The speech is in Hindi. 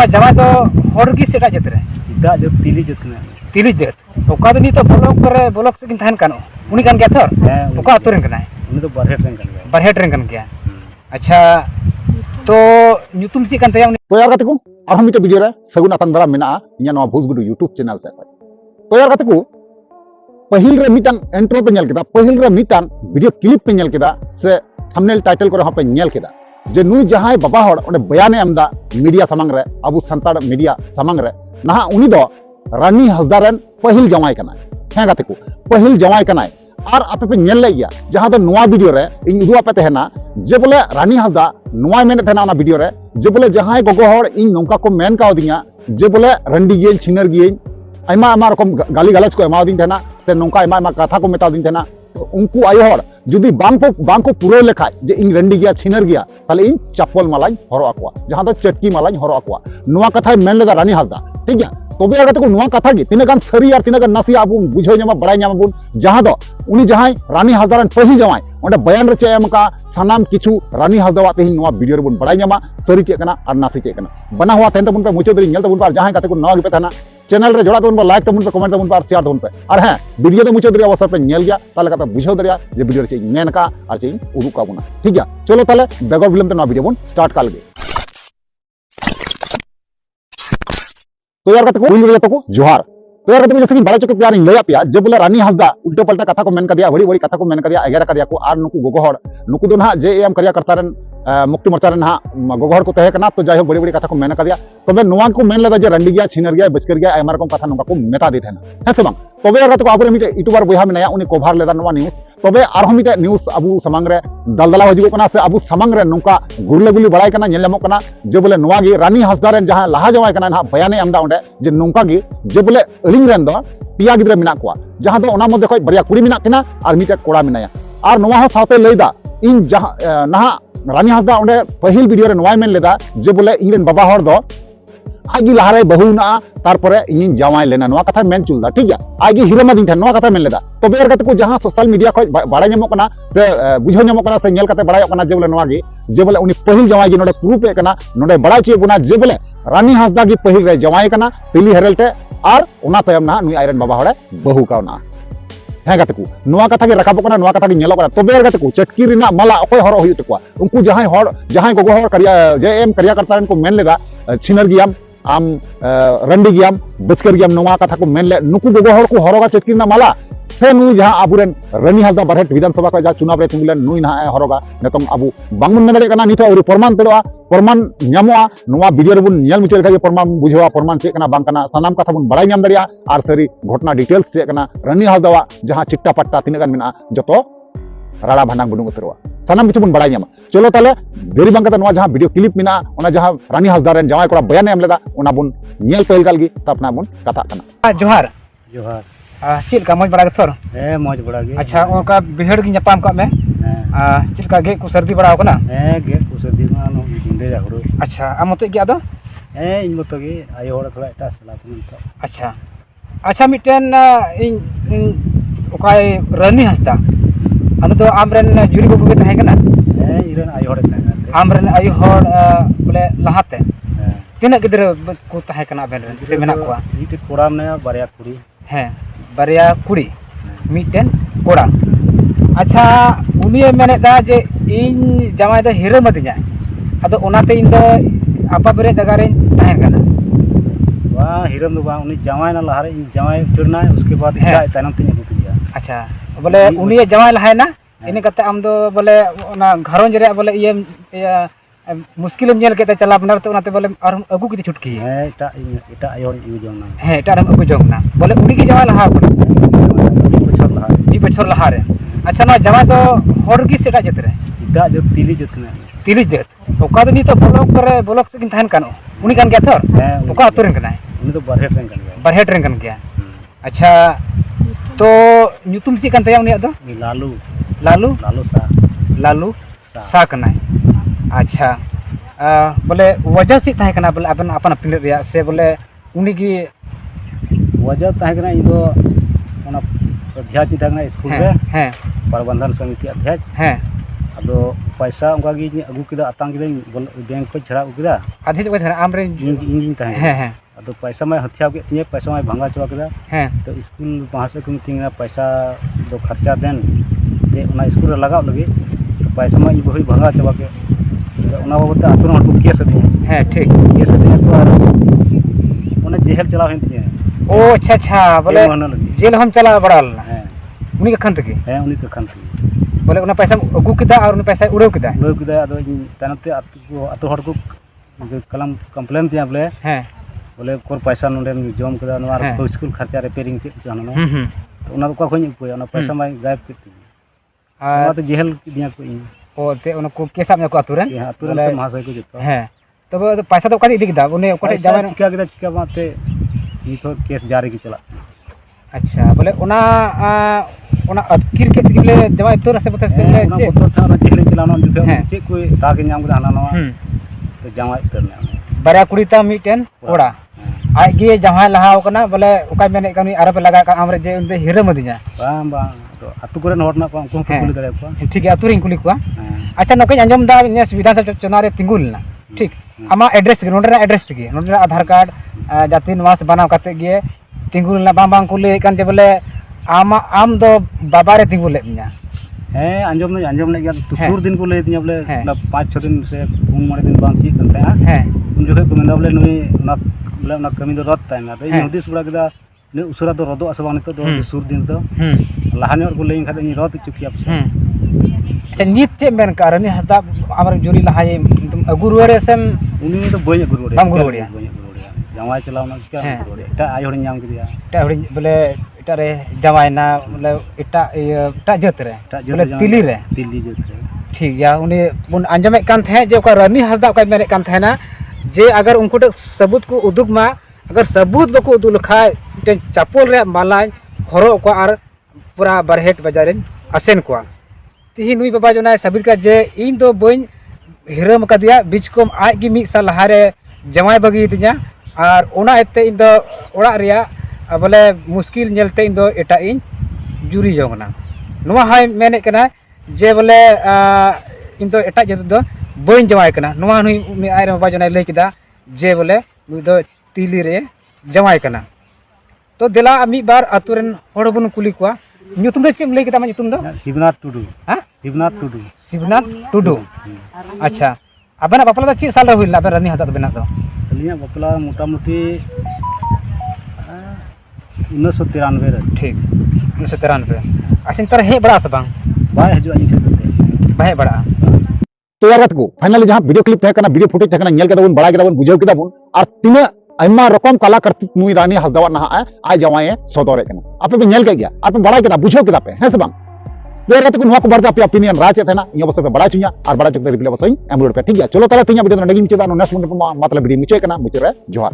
जमाई तो हर की सेटा जत रे इटा जो तिली जो कना तिली जत ओका दो नी तो ब्लॉक किन थान कानो उनी कान गया थर ओका अतु रेन कनाय उनी तो बारहे ट्रेन कन गया बारहे ट्रेन कान गया अच्छा तो ᱧᱩᱛᱩᱢ ᱪᱮᱫ ᱠᱟᱱ ᱛᱟᱭᱟ ᱩᱱᱤ तैयार करते को और मिटे वीडियो रे सगुन आतन दरा मेना इया नवा भूस गुडू यूट्यूब चैनल से तैयार करते को पहिल रे मिटांग एंट्रो पे नेल केदा पहिल रे मिटांग वीडियो क्लिप पे नेल केदा से थंबनेल टाइटल को पे नेल केदा जे नुई जहाय बाबा हड़ ओंडे बयाने एमदा मीडिया सामांग रे अबु संताड़ मीडिया सामांग रे नहा उनी दो रानी हंसदा रेन पहिल जमाय कना हे गाते को पहिल जमाय कना और आपे पे नेल ले गया जहां दो नवा वीडियो रे इन उदु आपे तेहना जे बोले रानी हंसदा नवा मेने तेहना ना वीडियो रे जे बोले जहां गोगो हड़ इन नौका को मेन कावदिया जे बोले रंडी गे छिनर गे आयमा आमा रकम गाली गलौज को एमादिन तेहना से नौका आयमा आमा कथा को मेतादिन तेहना उनको आयो हड़ जुदी बांग को पूरा लेखा जे इन रंडी गया छिनर गया ताले इन चप्पल मालाኝ हरो आकवा जहां दो चटकी मालाኝ हरो आकवा नवा कथा मेन लेदा रानी हंसदा ठीक है तबे आगे तो नवा कथा गे तिना गान सरी और तिना गान नासी आबु बुझो ᱧᱟᱢᱟ बड़ाय ᱧᱟᱢᱟ बुन जहां दो उनी जहां रानी हंसदा पहिल जमाय ओंडे बयान रे चे एमका सानाम किछु रानी हंसदा तेहिन नवा वीडियो रे बुन बड़ाय ᱧᱟᱢᱟ सरी चे कना और नासी चे कना बना हुआ तेन तबुन पे मुचो दरी नेल तबुन पर जहां कते को नवा गे पे थाना चैनल रे जोड़ा तबुन पर लाइक तबुन पे कमेंट तबुन पर शेयर तबुन पे और हां वीडियो तो मुचो दरी अवसर पे नेल गया ताले कते बुझो दरिया जे वीडियो रे चे मेन का और चे उदु का बुना ठीक है चलो ताले बेगर फिल्म ते नवा वीडियो बुन स्टार्ट कर लगे तो यार कहते को जोहार तो यार कहते जैसे कि बड़ा चुके प्यार लैया पे जब बोले रानी हंसदा उल्टा पलटा कथा को मेन कर दिया बड़ी बड़ी कथा को मेन कर दिया एगार कर दिया को और नुकु गोगो हड़ नुकु दो ना जे एम करिया करता रन मुक्ति मोर्चा रन गोगो हड़ को तहे कना तो जाय बड़ी बड़ी कथा को मेन कर दिया तबे नोवा को मेन लेदा जे रंडी गया छिनर गया बचकर गया आयमा रकम कथा नुका को मेता दे थेना है से बांग तबे यार कहते को आबरे मिटे यूट्यूबर बयहा मेनाया उनी कवर लेदा नोवा न्यूज़ तबे आरो मिटे न्यूज़ अबु समांग रे दलदला हजिगो कना से अबु समांग रे नुका गुरले गुली बड़ाय कना नेल ᱧᱟᱢᱚᱜ कना जे बोले नोवा गे रानी हंसदा रेन जहां लाहा जमाय कना ना बयाने एमदा ओंडे जे नुका गे जे बोले अलिंग रेन दो पिया गिद्रा मिना कोआ जहां दो ओना मध्य खय बरिया कुड़ी मिना किना और मिटे कोड़ा मिनाया और नोवा हो साथे लैदा इन जहां नहा रानी हंसदा ओंडे पहिल वीडियो रे नोवाय मेन लेदा जे बोले इंगरेन बाबा हड़ दो आगे लहारे बहुना तारपरे इन जमाय लेना नोवा कथा मेन चुलदा ठीक है आगे हिरोमा दिन नोवा कथा मेन लेदा तबे यार कते को जहां सोशल मीडिया खय बाड़ाय ᱧᱟᱢᱚᱜ कना से बुझो ᱧᱟᱢᱚᱜ कना से नेल कते बाड़ाय कना जे बोले नोवा गे जे बोले उनी पहिल जमाय गे नोडे प्रूफ ए कना नोडे बाड़ाय चे बुना जे बोले रानी हंसदा गे पहिल रे जमाय कना तिली हेरलते और उना तयम ना नुई आयरन बाबा हड़े बहु कावना है गाते को नोवा कथा गे राकाबो कना नोवा कथा गे नेलो कना तबे यार गाते को चटकी रिना माला अकोय हरो हुई तकवा उनको जहां गोगो हड़ करिया जे एम करिया करता रन को मेन लेदा छिनर गियाम आम रंडी गियाम बचकर गियाम नोवा कथा को मेन ले नुकु गोगो हड़ को हरोगा चटकी रिना माला से नुई जहां आबुरेन रानी हंसदा बारहे विधानसभा को जा चुनाव रे तिंगुलेन नुई ना हरोगा नेतम अबु बांगमन मेन कना नितो औरी प्रमाण तेड़ोआ प्रमाण ᱧᱟᱢᱚᱜᱼᱟ नोवा वीडियो रे बुन नेल मिचल का प्रमाण बुझवा प्रमाण चे कना बांग कना सानाम कथा बुन बड़ाय ᱧᱟᱢ दरिया और सरी घटना डिटेल्स चे कना रानी हंसदा जहां चिट्टा पट्टा तिना गान मेना जतो राड़ा भांडांग बुडुंग उतरवा सानाम किछु बुन बड़ाय ᱧᱟᱢᱟ चलो ताले देरी बांग कता नोवा जहां वीडियो क्लिप मेना ओना जहां रानी हंसदा रेन जवाय कोड़ा बयान एम लेदा ओना बुन नेल पहिल गाल गी तपना बुन कथा कना जोहार जोहार चेल का मौज बड़ा थर मौज बड़ा गे अच्छा ओका बिहड़ गी ᱧᱟᱯᱟᱢ का में चेल का गे को सर्दी बड़ा होना गे को सर्दी मा नो जिंदे जा हरो अच्छा आम मत गया दो इन मत गे आयो हड़ थोड़ा एटा सला अच्छा अच्छा मिटन इन ओकाय रानी हंसदा अनु तो आमरेन जुरी गोगो के तहे कना इरन आयो हड़ तहे आमरेन आयो हड़ बोले लहाते तिना गिदर को तहे कना बेन रेन से मेना कोआ इटे कोड़ा ने बारिया कुड़ी हैं बारिया कुड़ी मिटन कोड़ा अच्छा उनी मेने दा जे इन जमाय दा हिरो मदिया अदो ओनाते इन दो आपा बरे जगह रे तहे कना वा हिरम दो बा उनी जमाय ना लहारे इन जमाय चुरना उसके बाद तानम ते अगु किया अच्छा बोले उनी जमाय लहाय ना इने कते आम दो बोले ओना घरोंज रे बोले ये मुश्किल नेल के चला बना तो ओनाते बोले और अगु की छुटकी एटा आयो इउ जोंना एटा अगु जोंना बोले उनी की जमाय लहा बछर लहा रे अच्छा ना जमाय तो हर की सेटा जत रे इटा जो तिली जत कना तिली जत ओका दो नी तो ब्लॉक किन थान कानो उनी कान गया थर ओका अतु रेन कना उनी तो बारहे ट्रेन कन गया बारहे ट्रेन कान गया अच्छा तो ᱧᱩᱛᱩᱢ ᱪᱮᱫ ᱠᱟᱱ ᱛᱟᱭᱟ ᱩᱱᱤᱭᱟᱜ ᱫᱚ लालू लालू लालू सा लालू सा कनाय अच्छा बोले वजह से ताहे कना बोले अपन अपन अपने रिया से बोले उनी की वजह ताहे कना इ दो ओना अध्यक्ष ताहे कना स्कूल रे हैं प्रबंधन समिति अध्यक्ष हैं ᱟᱫᱚ ᱯᱟᱭᱥᱟ ᱚᱱᱠᱟ ᱜᱮ ᱟᱹᱜᱩ ᱠᱮᱫᱟ ᱟᱛᱟᱝ ᱠᱮᱫᱟᱹᱧ ᱵᱮᱝᱠ ᱠᱷᱚᱡ ᱪᱷᱟᱲᱟ ᱟᱹᱜᱩ ᱠᱮᱫᱟ ᱟᱫᱷᱤ ᱪᱮᱫ ᱠᱚ ᱛᱟᱦᱮᱱᱟ ᱟᱢ ᱨᱮᱱ ᱤᱧ ᱛᱟᱦᱮᱸ ᱦᱮᱸ ᱦᱮᱸ ᱟᱫᱚ ᱯᱟᱭᱥᱟ ᱢᱟᱭ ᱦᱟᱛᱭᱟᱣ ᱠᱮᱫ ᱛᱤᱧᱟᱹ ᱯᱟᱭᱥᱟ ᱢᱟᱭ ᱵᱷᱟঙᱟ ᱪᱟᱵᱟ ᱠᱮᱫᱟ ᱦᱮᱸ तो स्कूल महाशय को मीटिंग पैसा दो खर्चा देन जे ओना स्कूल लगाव लगे तो पैसा मा बहु भंगा चाबा के ओना बाबत आतु हर को केस अदी हाँ ठीक केस अदी तो आर ओना जेल चलाव हेन तिया ओ अच्छा अच्छा बोले जेल हम चला बड़ा लना हां उनी के खन तक हां उनी के खन बोले उना पैसा अगू किदा और उना पैसा उड़ाव किदा अदो तानते आतु हर को कलम कंप्लेन तिया बोले हां बोले कोर पैसा नोंडे जम कदा नोर स्कूल खर्चा रिपेयरिंग चेक जानो तो ओना को खोኝ उपाय ओना पैसा माय गायब केती आ तो जेल दिया को इन ओ ते ओना को केसा में को अतुरन से महाशय को जतो हां तब पैसा तो ओका इदी किदा उनी ओका जामा चिका बाते नी तो केस जारी की चला अच्छा बोले ओना अतकिर के बोले जमा इतोर से बता से बोले ओना फोटो था जेल चलानो जुके चेक कोई ताक नाम कदा हना नवा तो जामा इतर ने बारा कुड़ी ता मिटेन कोड़ा आज गे जहां लहाव कना बोले ओका मेने कनी आरो पे लगा का हमरे जे उनदे हिरे मदिया बांग बांग तो अतु करे हरना को उनको कुली करे को ठीक है अतुरिन कुली को अच्छा नके अंजम दा नेस विधानसभा चुनाव रे तिंगुलना ठीक आमा एड्रेस के नोडरा एड्रेस के नोडरा आधार कार्ड जाति निवास बनाव काते गे तिंगुलना बांग बांग कुली कान जे बोले आम दो बाबा रे तिंगुले मिया अंजम ने गया तो सुर दिन को ले दिया बोले 5-6 दिन से 3-4 दिन बांग की करते हैं उन जो को मेना बोले नुई ना बोले ना कमी दो रत टाइम आते इन हुदिस बड़ा केदा ने उसरा दो रदो असबान तो सुर दिन तो लहाने और को ले खा इन रत चुकिया अच्छा नित चे मेन कारनी हता आमर जुरी लहाये अगु रुवारे सेम उनी तो बय अगु रुवारे बांग गुरुवारे जमाय चलावना चिका गुरुवारे एटा आय हड़ नाम केदिया एटा हड़ बोले एटा रे जमायना बोले एटा जत रे बोले तिली जत रे ठीक गया उनी बुन अंजमे कान थे जे ओका रानी हसदा ओका मेने कान थे ना जे अगर उनको सबूत को उदुग मा अगर सबूत बको उदुग लखा चापोल रे माला हरो को आर पूरा बरहेट बाजारेन असेन को तिही नुई बाबा जोना सबूत का जे इन दो बइन हिरम कदिया बीच को आज की मी साल हारे जमाय बगी दिया और ओना एते इन दो ओड़ा रिया बोले मुश्किल नेलते इन दो एटा इन जुरी जोगना नुवा हाय मेने कना जे बोले इन दो एटा जत दो बइन जमाय कना नुवा नुई आय बाबा जोना लई किदा जे बोले नुई दो तिली रे जमाय कना तो दिला मी बार अतुरन हड़ बन कुली को ᱧᱩᱛᱩᱢ ᱫᱚ ᱪᱮᱫ ᱮᱢ ᱞᱟᱹᱭ ᱠᱮᱫᱟ ᱧᱩᱛᱩᱢ ᱫᱚ शिवनाथ टुडू हाँ शिवनाथ टुडू अच्छा अबेना बापला ᱫᱚ ᱪᱮᱫ ᱥᱟᱞ ᱨᱮ ᱦᱩᱭᱞᱟ ᱟᱵᱮᱱ ᱨᱟᱱᱤ ᱦᱟᱥᱫᱟ ᱵᱮᱱᱟᱜ ᱫᱚ अलिया बापला मोटामुटी 1993 रे ठीक 1993 अच्छा तर हे बड़ा से बांग बाय हजू आई से बाय बड़ा तो यार को फाइनली जहां वीडियो क्लिप थे वीडियो फुटेज थे नेल केदा बन बड़ा केदा बन बुझाव केदा बन और तिना आयमा रकम कला करती नुई रानी हसदा ना आय जमाए सदरे कना आपे पे नेल के गया आपे बड़ा केदा बुझाव केदा पे है से बांग तो यार को नुवा को बारे पे ओपिनियन राज थे ना इन बस पे बड़ा चुनिया और बड़ा चुकते रिप्लाई बस एम रोड पे ठीक है चलो ताला तिना वीडियो नडगी मिचे दा नेक्स्ट मतलब वीडियो मिचे कना मुचे रे जोहार